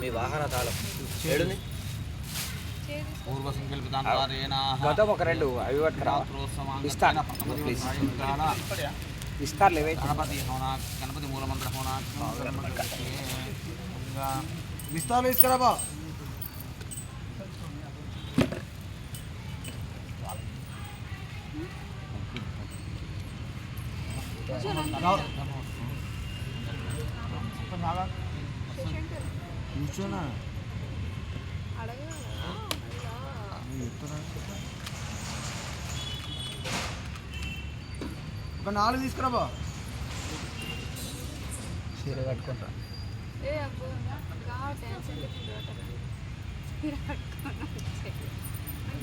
మీ వాహన తాళం ఏడుంది పూర్వ సంకల్పితానుసారేణ గతం ఒక రెండు అవి పట్టుకురా ఇస్తాను ప్లీజ్ ఇస్తారు లేవైతే గణపతి హోనా గణపతి మూలమంత్ర హోనా విస్తాలు తీసుకురా బా కూర్చోనా ఒక 4 తీసుకురా బా చీర కట్టుకుంటా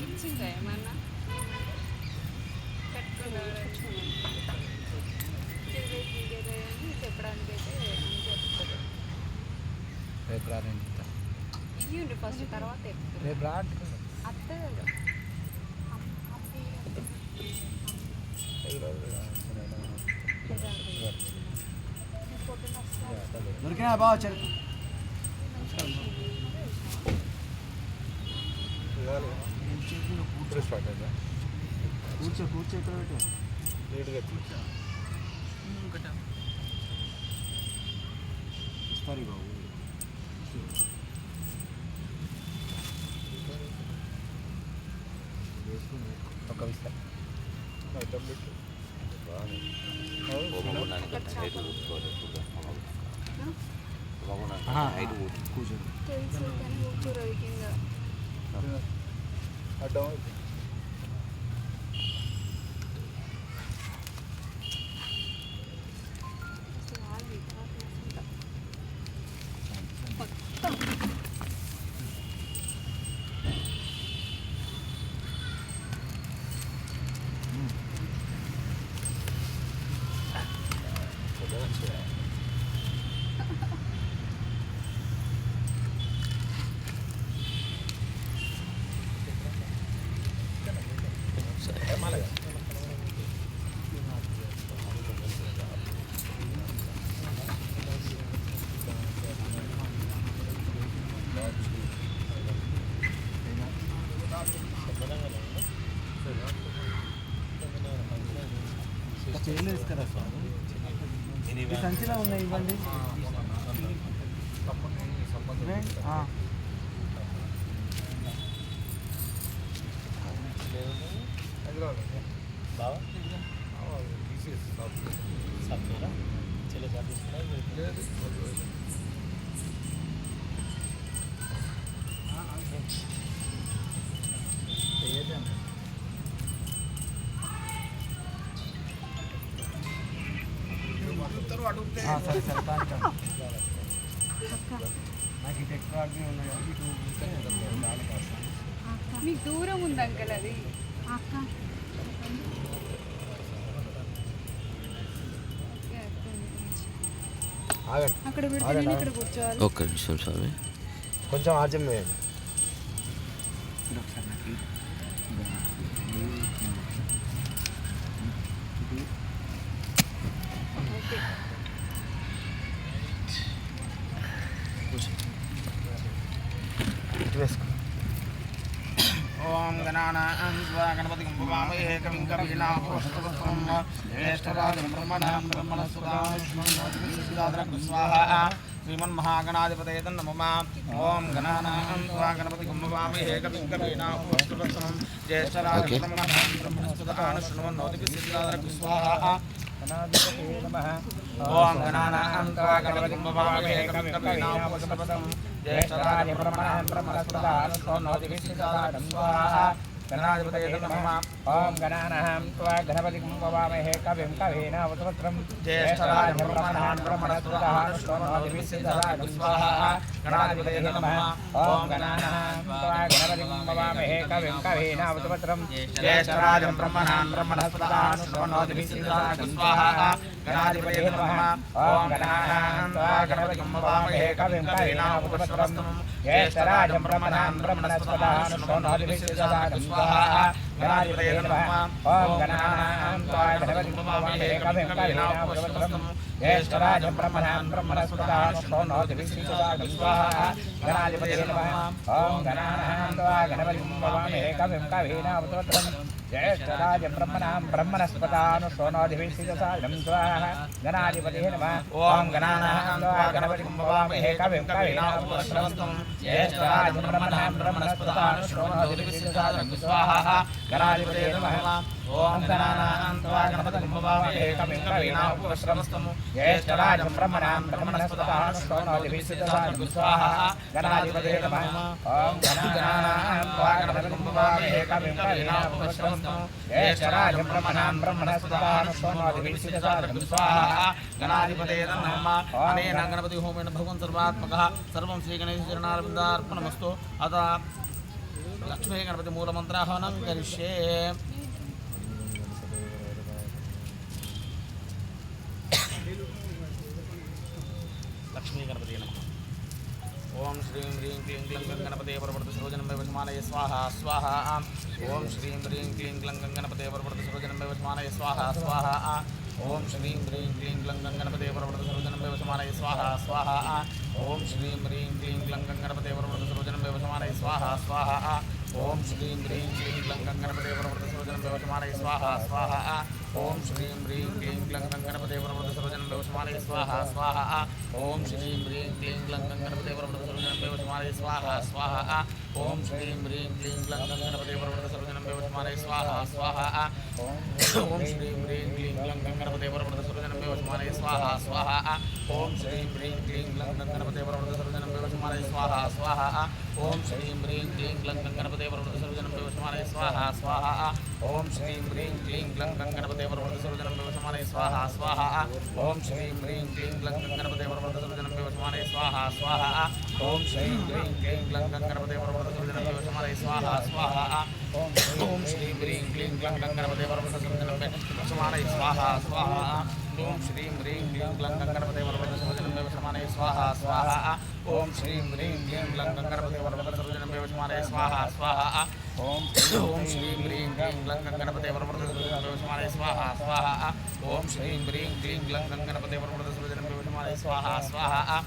ఇచ్చిందా ఏమన్నా చెప్పడానికి అయితే చెప్తుంది రేపు రాని ఇవ్వండి ఫస్ట్ తర్వాత రేపు రా అత్తే దొరికినా బా చల్ కూర్చో కూర్చో ఇక్కడ పెట్టు ఇస్తారు బాబు ఒక విస్తారు కూర్చోండి తెలుసు కానీ కూర్చోరు కింద అడ్డం స్టేజ్లో తీసుకురా స్వామి ఈ సంచిలో ఉన్నాయి ఇవ్వండి సరే సరే నాకు ఇటు ఎక్కువ ఉన్నాయి ఇటు మీకు దూరం ఉంది అంకల్ అది అక్క అక్కడ పెడితే నేను ఇక్కడ కూర్చోవాలి ఒక్క నిమిషం స్వామి కొంచెం ఆచం వేయండి ఓం గణానాం త్వా గణపతిం భవామహే కవిం కవీనామోస్తవస్వం జ్యేష్ఠరాజం బ్రహ్మణాం బ్రహ్మణస్పదాం స్వాహా శ్రీమన్మహాగణాధిపతయే నమః ఓం గణానాం త్వా గణపతిం భవామహే కవిం కవీనామోస్తవస్వం జ్యేష్ఠరాజం బ్రహ్మణాం బ్రహ్మణస్పదాం స్వాహా ఓం గణానాం త్వా గణపతిం భవామహే కవిం కవీనామోస్తవస్వం జ్యేష్ఠరాజం బ్రహ్మణాం బ్రహ్మణస్పదాం స్వాహా గణాధిపతయే నమః ఓం గణానాం త్వా గణపతిం భవామహే కవిం కవీనామోస్తవస్వం జ్యేష్ఠరాజం బ్రహ్మణాం బ్రహ్మణస్పదాం స్వాహా గణాధిపతయే నమః ఓం గణానాం త్వా గణపతిం భవామహే కవిం కవీనామోస్తవస్వం జ్యేష్ఠరాజం బ్రహ్మణాం బ్రహ్మణస్పదాం స్వాహా गणाधिपतये नमः ॐ गणानां त्वा गणपतिं हवामहे कविं कवीनामुपस्वरस्तमं ज्येष्ठराजं ब्रह्मणां ब्रह्मणस्पदानुष्ठोन्नोतिभिश्चिदसादं स्वाहा गणाधिपतये नमः ॐ गणानां त्वा गणपतिं हवामहे कविं कवीनामुपस्वरस्तमं ज्येष्ठराजं ब्रह्मणां ब्रह्मणस्पदानुष्ठोन्नोतिभिश्चिदसादं स्वाहा गणाधिपतये नमः ॐ गणानां त्वा गणपतिं हवामहे कविं कवीनामुपस्वरस्तमं ज्येष्ठराजं ब्रह्मणां ब्रह्मणस्पदानुष्ठोन्नोतिभिश्चिदसादं स्वाहा गणाधिपतये नमः ॐ गणानां त्वा गणपतिं हवामहे कविं कवीनामुपस्वरस्तमं ज्येष्ठराजं ब्रह्मणां ब्रह्मणस्पदानुष्ठोन्नोतिभिश्चिदसादं स्वाहा गणाधिपतये नमः ॐ गणानां त्वा गणपतिं हवामहे कविं कवीनामुपस्वरस्तमं ज्येष्ठराजं ब्रह्मणां ब्रह्मणस्पदानुष्ठोन्नोतिभिश्चिदसादं स्वाहा गणाधिपतये नमः ॐ गणानां त्वा गणपतिं हवामहे कविं कवीनामुपस्वरस्तमं ज्येष्ठराजं ब्रह्मणां ब्रह्मणस्पदानुष्ठोन्नोतिभिश्चिदसादं स्वाहा गणाधिपतये नमः अनेन गणपति होमेन भगवन् सर्वात्मकः सर्वं श्रीगणेशचरणारविन्दार्पणमस्तु अतः लक्ष्मी गणपति मूलमन्त्राहवनं करिष्ये लक्ष्मी गणपति नमः ओम श्रीं ह्रीं क्लीं ग्लं गणपते वरवर्त सर्वजनं वैवस्मानय स्वाहा स्वाहा ओम श्रीं ह्रीं क्लीं ग्लं गणपते वरवर्त सर्वजनं वैवस्मानय स्वाहा स्वाहा ओम श्रीं ह्रीं क्लीं ग्लं गणपते वरवर्त सर्वजनं वैवस्मानय स्वाहा स्वाहा ओम श्रीं ह्रीं क्लीं ग्लं गणपते वरवर्त सर्वजनं वैवस्मानय स्वाहा स्वाहा ओम श्रीं ह्रीं क्लीं ग्लं गणपते वरवर्त सर्वजनं वैवस्मानय स्वाहा स्वाहा ओम श्रीं ह्रीं क्लीं ग्लं गणपते वरवर्त सर्वजनं वैवस्मानय स्वाहा स्वाहा ओम श्रीं ह्रीं क्लीं ग्लं गणपते वरवर्त सर्वजनं वैवस्मानय स्वाहा स्वाहा ओम श्रीं ह्रीं क्लीं ग्लं गणपते वरवर्त सर्वजनं वैवस्मानय स्वाहा स्वाहा ओम श्रीं ह्रीं क्लीं ग्लं गणपते वरवर्त सर्वजनं वैवस्मानय स्वाहा स्वाहा ओम श्रीं ह्रीं क्लीं ग्लं गणपते वरवर्त सर्वजनं वैवस्मानय स्वाहा स्वाहा ओम श्रीं ह्रीं क्लीं ग्लं गणपते वरवर्त सर्वजनं वैवस्मानय स्वाहा स्वाहा ओम श्रीं ह्रीं क्लीं ग्लं गणपते वरवर्त सर्वजनं वैवस्मानय स्वाहा स्वाहा ओम श्रीं ह्रीं क्लीं ग्लं गणपते वरवर्त सर्वजनं वैवस्मानय स्वाहा स्वाहा ओम श्रीं ह्रीं क्लीं ग्लं गणपते वरवर्त सर्वजनं वैवस्मानय स्वाहा स्वाहा ओम श्रीं ह्रीं क्लीं ग्लं गणपते वरवर्त सर्वजनं वैवस्मानय स्वाहा स्वाहा ओम श्रीं ह्रीं क्लीं ग्लं गणपते वरवर्त सर्वजनं वैवस्मानय स्वाहा स्वाहा ओम श्रीं ह्रीं क्लीं ग्लं गणपते वरवर्त सर्वजनं वैवस्मानय स्वाहा स्वाहा ओम श्रीं ह्रीं क्लीं ग्लं गणपते वरवर्त सर्वजनं वैवस्मानय स्वाहा स्वाहा ओम श्रीं ह्रीं क्लीं ग्लं गणपते वरवर्त सर्वजनं वैवस्मानय स्वाहा स्वाहा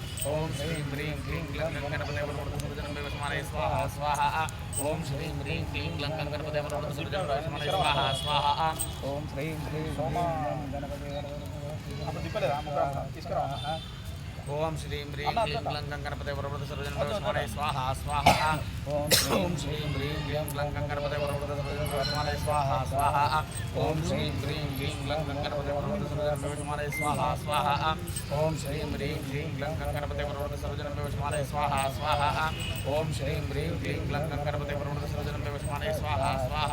ओम श्रीं ह्रीं क्लीं ग्लं गणपते वरवर्त सर्वजनं वैवस्मानय स्वाहा स्वाहा ओम श्रीं ह्रीं क्लीं ग्लं गणपते वरवर्त सर्वजनं वैवस्मानय स्वाहा स्वाहा ओम श्रीं ह्रीं ओम श्रीं ह्रीं क्लीं ग्लं गणपते वरवर्त सर्वजनं वैवस्मानय स्वाहा स्वाहा ओम श्रीं ह्रीं क्लीं ग्लं गणपते वरवर्त सर्वजनं वैवस्मानय स्वाहा स्वाहा ओम श्रीं ह्रीं क्लीं ग्लं गणपते वरवर्त सर्वजनं वैवस्मानय स्वाहा स्वाहा ओम श्रीं ह्रीं क्लीं ग्लं गणपते वरवर्त सर्वजनं वैवस्मानय स्वाहा स्वाहा ओम श्रीं ह्रीं क्लीं ग्लं गणपते वरवर्त सर्वजनं वैवस्मानय स्वाहा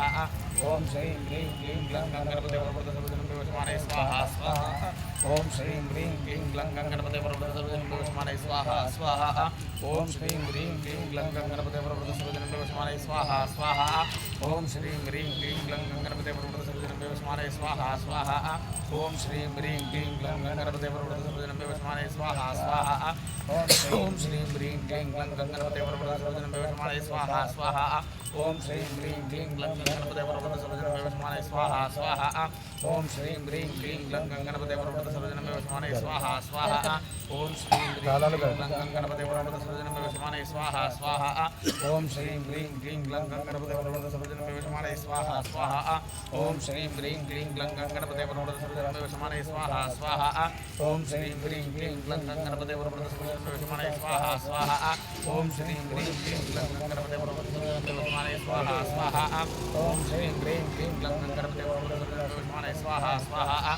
स्वाहा ओम श्रीं ह्रीं क्लीं ग्लं गणपते वरवर्त सर्वजनं वैवस्मानय स्वाहा स्वाहा ओम श्रीं ह्रीं क्लीं ग्लं गणपते वरवर्त सर्वजनं वैवस्मानय स्वाहा स्वाहा ओम श्रीं ह्रीं क्लीं ग्लं गणपते वरवर्त सर्वजनं वैवस्मानय स्वाहा स्वाहा ओम श्रीं ह्रीं क्लीं ग्लं गणपते वरवर्त सर्वजनं वैवस्मानय स्वाहा स्वाहा ओम श्रीं ह्रीं क्लीं ग्लं गणपते वरवर्त सर्वजनं वैवस्मानय स्वाहा स्वाहा ओम श्रीं ह्रीं क्लीं ग्लं गणपते वरवर्त सर्वजनं वैवस्मानय स्वाहा स्वाहा ओम श्रीं ह्रीं क्लीं ग्लं गणपते वरवर्त सर्वजनं वैवस्मानय स्वाहा स्वाहा ओम श्रीं ह्रीं क्लीं ग्लं गणपते वरवर्त सर्वजनं वैवस्मानय स्वाहा स्वाहा ओम श्रीं ह्रीं क्लीं ग्लं गणपते वरवर्त सर्वजनं वैवस्मानय स्वाहा स्वाहा ओम श्रीं ह्रीं क्लीं ग्लं गणपते वरवर्त सर्वजनं वैवस्मानय स्वाहा स्वाहा ओम श्रीं ह्रीं क्लीं ग्लं गणपते वरवर्त सर्वजनं वैवस्मानय स्वाहा स्वाहा ओम श्रीं ह्रीं क्लीं ग्लं गणपते वरवर्त सर्वजनं वैवस्मानय स्वाहा स्वाहा ओम श्रीं ह्रीं क्लीं ग्लं गणपते वरवर्त सर्वजनं वैवस्मानय स्वाहा स्वाहा ओम श्रीं ह्रीं क्लीं ग्लं गणपते वरवर्त सर्वजनं वैवस्मानय स्वाहा स्वाहा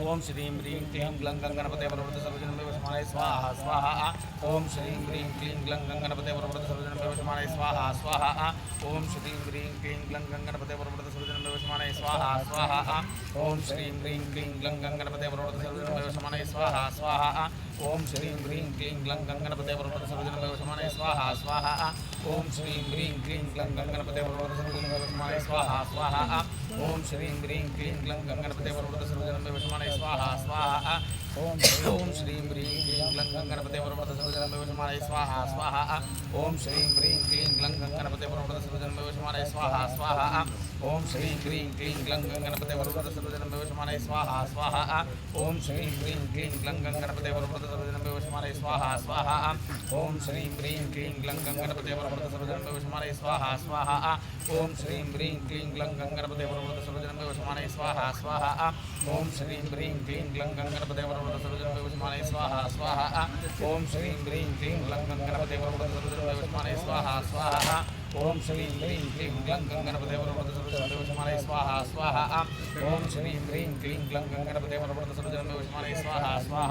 ओम श्रीं ह्रीं क्लीं ग्लं गणपते वरवर्त सर्वजनं वैवस्मानय स्वाहा स्वाहा ओम श्रीं ह्रीं क्लीं ग्लं गणपते वरवर्त सर्वजनं वैवस्मानय स्वाहा स्वाहा ओम श्रीं ह्रीं क्लीं ग्लं गणपते वरवर्त सर्वजनं वैवस्मानय स्वाहा स्वाहा ओम श्रीं ह्रीं क्लीं ग्लं गणपते वरवर्त सर्वजनं वैवस्मानय स्वाहा स्वाहा ఓం శ్రీం హ్రీం క్లీం గ్లం గంగణపతే పరమపద సర్వజనమే వశమానయ స్వాహ స్వాహ ఓం శ్రీం హ్రీం క్లీం గ్లం గంగణపతే పరమపద సర్వజనమే వశమానయ స్వాహ స్వాహ ఓం శ్రీం హ్రీం క్లీం గ్లం గంగణపతే పరమపద సర్వజనమే వశమానయ స్వాహ స్వాహ ఓం శ్రీం హ్రీం క్లీం గ్లం గంగణపతే పరమపద సర్వజనమే వశమానయ స్వాహ స్వాహ ఓం శ్రీం హ్రీం క్లీం గ్లం గంగణపతే పరమపద సర్వజనమే వశమానయ స్వాహ స్వాహ ఓం శ్రీం హ్రీం క్లీం గ్లం గంగణపతే పరమపద సర్వజనమే వశమానయ స్వాహ స్వాహ ఓం శ్రీం హ్రీం క్లీం గ్లం గంగణపతే పరమపద సర్వజనమే వశమానయ స్వాహ స్వాహ ఓం శ్రీం హ్రీం క్లీం గ్లం గంగణపతే పరమపద సర్వజనమే వశమానయ స్వాహ స్వాహ ఓం శ్రీం హ్రీం క్లీం గ్లం గంగణపతే పరమపద సర్వజనమే వశమానయ స్వాహ స్వాహ ఓం శ్రీం హ్రీం క్లీం గ్లం గంగణపతే పరమపద సర్వజనమే వశమానయ స్వాహ స్వాహ ఓం శ్రీం హ్రీం క్లీం గ్లం గంగణపతే పరమపద సర్వజనమే వశమానయ స్వాహ స్వాహ ఓం శ్రీం హ్రీం క్లీం గ్లం గంగణపతే పరమపద సర్వజనమే వశమానయ స్వాహ స్వాహ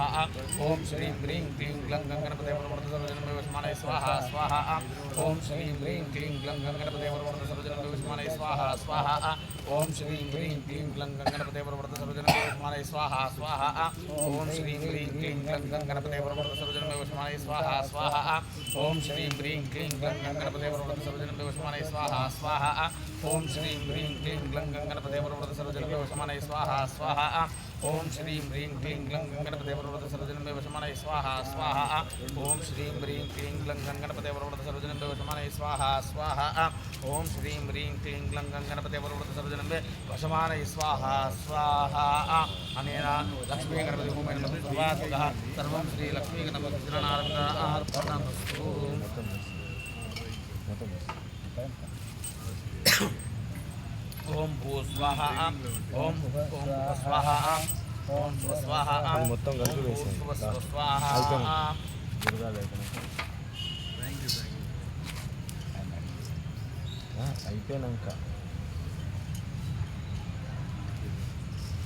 ఓం శ్రీం హ్రీం క్లీం గ్లం గంగణపతే పరమపద సర్వజనమే వశమానయ స్వాహ స్వాహ ఓం శ్రీం హ్రీం క్లీం గ్లం గంగణపతే పరమపద సర్వజనమే వశమానయ స్వాహ స్వాహ ఓం శ్రీం హ్రీం క్లీం గ్లం గంగణపతే పరమపద సర్వజనమే వశమానయ స్వాహ స్వాహ ఓం శ్రీం హ్రీం క్లీం గ్లం గంగణపతే పరమపద సర్వజనమే వశమానయ స్వాహ స్వాహ ఓం శ్రీం హ్రీం క్లీం గ్లం గంగణపతే పరమపద సర్వజనమే వశమానయ స్వాహ స్వాహ ఓం శ్రీం హ్రీం క్లీం గ్లం గంగణపతే పరమపద సర్వజనమే వశమానయ స్వాహ స్వాహ ఓం శ్రీం హ్రీం క్లీం గ్లం గంగణపతే పరమపద సర్వజనమే వశమానయ స్వాహ స్వాహ ఓం శ్రీం హ్రీం క్లీం గ్లం గంగణపతే పరమపద సర్వజనమే వశమానయ స్వాహ స్వాహ ఓం శ్రీం హ్రీం క్లీం గ్లం గంగణపతే పరమపద సర్వజనమే వశమానయ స్వాహ స్వాహ ఓం శ్రీం హ్రీం క్లీం గ్లం గంగణపతే పరమపద సర్వజనమే వశమానయ స్వాహ స్వాహ అనేన లక్ష్మీ గణపతి హోమేన సర్వాత్మకః సర్వం శ్రీ లక్ష్మీ గణపతి శరణార్పణమస్తు. ఓం భూ స్వాహ ఓం ఓం స్వాహ ఓం స్వాహ మొత్తం కలిపి వేసేయండి. స్వాహ అయిపోయినాక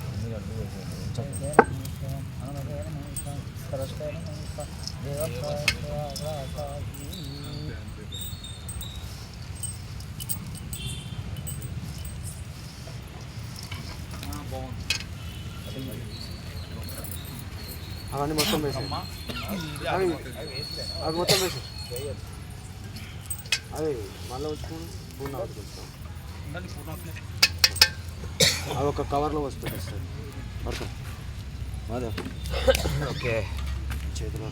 అన్ని కలిపి వేసేయండి. అవన్నీ మొత్తం వేసేయండి. అవి మొత్తం వేసి అవి మళ్ళీ వచ్చుకొని పూర్ణ వదులుతాం. అవి ఒక కవర్లో వసి పెట్టేస్తారు పడతాం. అదే ఓకే చేతిలో